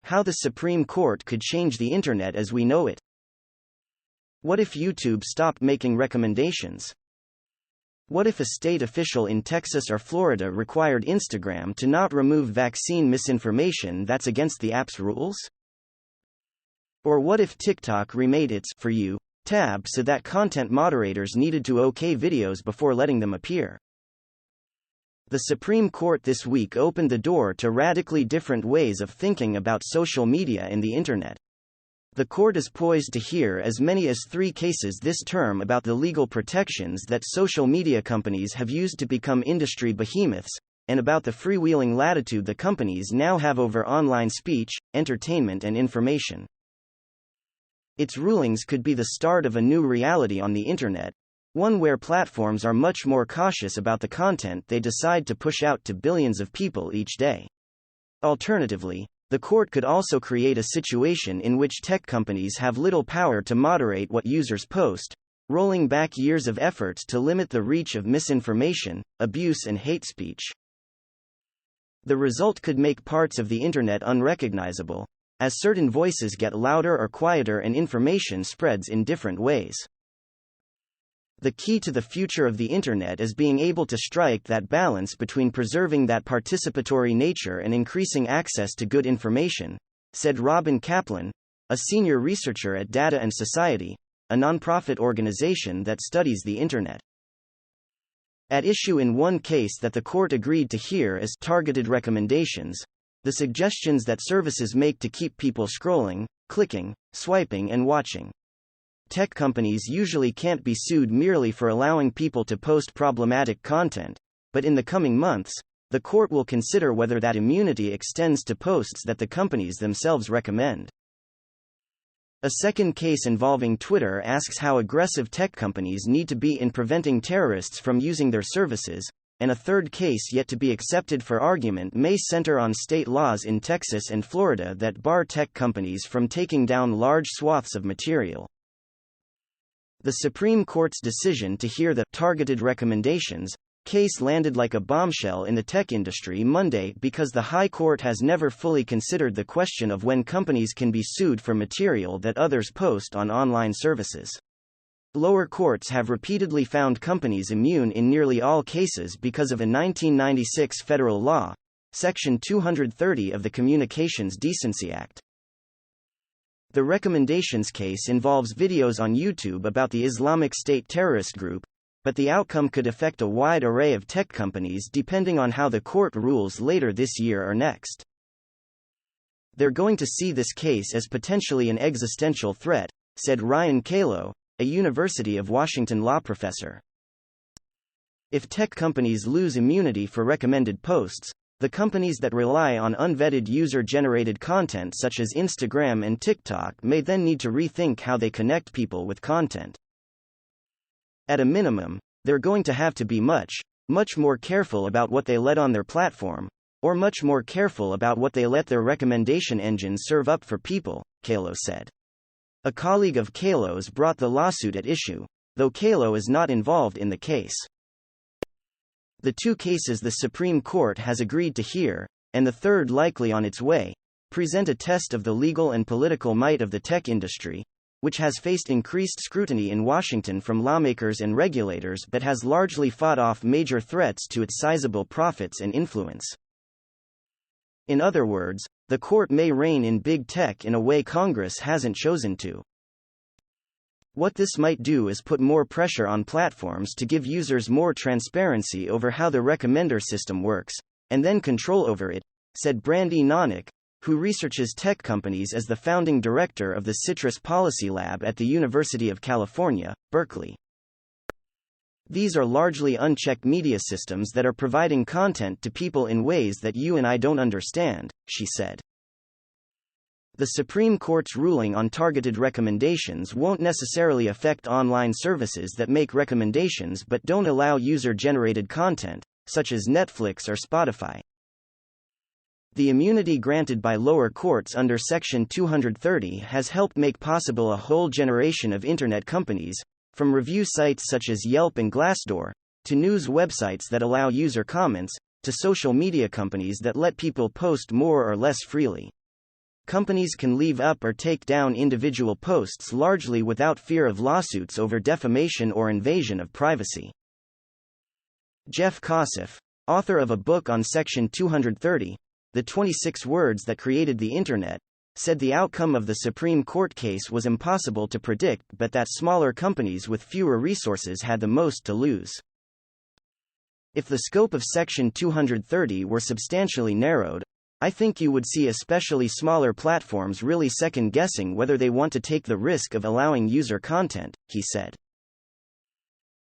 How the Supreme Court could change the Internet as we know it. What if YouTube stopped making recommendations? What if a state official in Texas or Florida required Instagram to not remove vaccine misinformation that's against the app's rules? Or what if TikTok remade its For You tab so that content moderators needed to OK videos before letting them appear? The Supreme Court this week opened the door to radically different ways of thinking about social media and the Internet. The court is poised to hear as many as 3 cases this term about the legal protections that social media companies have used to become industry behemoths, and about the freewheeling latitude the companies now have over online speech, entertainment, and information. Its rulings could be the start of a new reality on the Internet, one where platforms are much more cautious about the content they decide to push out to billions of people each day. Alternatively, the court could also create a situation in which tech companies have little power to moderate what users post, rolling back years of efforts to limit the reach of misinformation, abuse, and hate speech. The result could make parts of the Internet unrecognizable, as certain voices get louder or quieter and information spreads in different ways. The key to the future of the Internet is being able to strike that balance between preserving that participatory nature and increasing access to good information, said Robin Kaplan, a senior researcher at Data and Society, a nonprofit organization that studies the Internet. At issue in one case that the court agreed to hear is targeted recommendations, the suggestions that services make to keep people scrolling, clicking, swiping, and watching. Tech companies usually can't be sued merely for allowing people to post problematic content, but in the coming months, the court will consider whether that immunity extends to posts that the companies themselves recommend. A second case involving Twitter asks how aggressive tech companies need to be in preventing terrorists from using their services, and a third case yet to be accepted for argument may center on state laws in Texas and Florida that bar tech companies from taking down large swaths of material. The Supreme Court's decision to hear the targeted recommendations case landed like a bombshell in the tech industry Monday because the High Court has never fully considered the question of when companies can be sued for material that others post on online services. Lower courts have repeatedly found companies immune in nearly all cases because of a 1996 federal law, Section 230 of the Communications Decency Act. The recommendations case involves videos on YouTube about the Islamic State terrorist group, but the outcome could affect a wide array of tech companies depending on how the court rules later this year or next. They're going to see this case as potentially an existential threat, said Ryan Calo, a University of Washington law professor. If tech companies lose immunity for recommended posts, the companies that rely on unvetted user-generated content such as Instagram and TikTok may then need to rethink how they connect people with content. At a minimum, they're going to have to be much more careful about what they let on their platform, or much more careful about what they let their recommendation engines serve up for people, Calo said. A colleague of Calo's brought the lawsuit at issue, though Calo is not involved in the case. The two cases the Supreme Court has agreed to hear, and the third likely on its way, present a test of the legal and political might of the tech industry, which has faced increased scrutiny in Washington from lawmakers and regulators but has largely fought off major threats to its sizable profits and influence. In other words, the court may rein in big tech in a way Congress hasn't chosen to. What this might do is put more pressure on platforms to give users more transparency over how the recommender system works, and then control over it, said Brandy Nanak, who researches tech companies as the founding director of the Citrus Policy Lab at the University of California, Berkeley. These are largely unchecked media systems that are providing content to people in ways that you and I don't understand, she said. The Supreme Court's ruling on targeted recommendations won't necessarily affect online services that make recommendations but don't allow user-generated content, such as Netflix or Spotify. The immunity granted by lower courts under Section 230 has helped make possible a whole generation of Internet companies, from review sites such as Yelp and Glassdoor, to news websites that allow user comments, to social media companies that let people post more or less freely. Companies can leave up or take down individual posts largely without fear of lawsuits over defamation or invasion of privacy. Jeff Kosseff, author of a book on Section 230, The 26 Words That Created the Internet, said the outcome of the Supreme Court case was impossible to predict but that smaller companies with fewer resources had the most to lose. If the scope of Section 230 were substantially narrowed, I think you would see especially smaller platforms really second-guessing whether they want to take the risk of allowing user content, he said.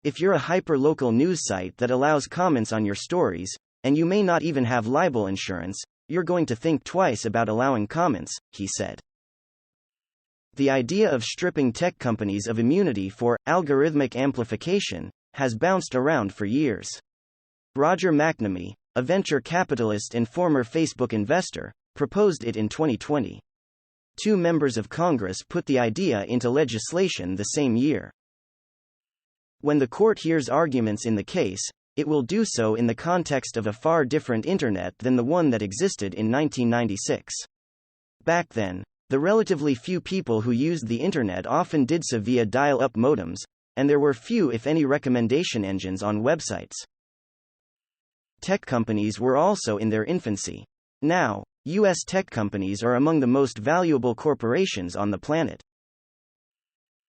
If you're a hyper-local news site that allows comments on your stories, and you may not even have libel insurance, you're going to think twice about allowing comments, he said. The idea of stripping tech companies of immunity for algorithmic amplification has bounced around for years. Roger McNamee, a venture capitalist and former Facebook investor, proposed it in 2020. 2 members of Congress put the idea into legislation the same year. When the court hears arguments in the case, it will do so in the context of a far different Internet than the one that existed in 1996. Back then, the relatively few people who used the Internet often did so via dial-up modems, and there were few if any recommendation engines on websites. Tech companies were also in their infancy. Now, U.S. tech companies are among the most valuable corporations on the planet.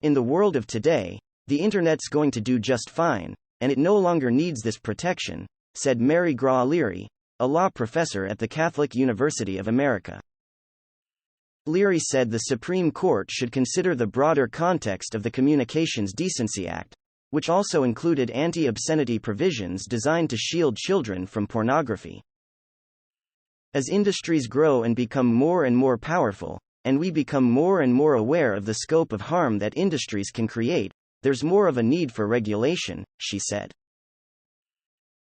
In the world of today, the Internet's going to do just fine, and it no longer needs this protection, said Mary Graw-Leary, a law professor at the Catholic University of America. Leary said the Supreme Court should consider the broader context of the Communications Decency Act, which also included anti-obscenity provisions designed to shield children from pornography. As industries grow and become more and more powerful, and we become more and more aware of the scope of harm that industries can create, there's more of a need for regulation, she said.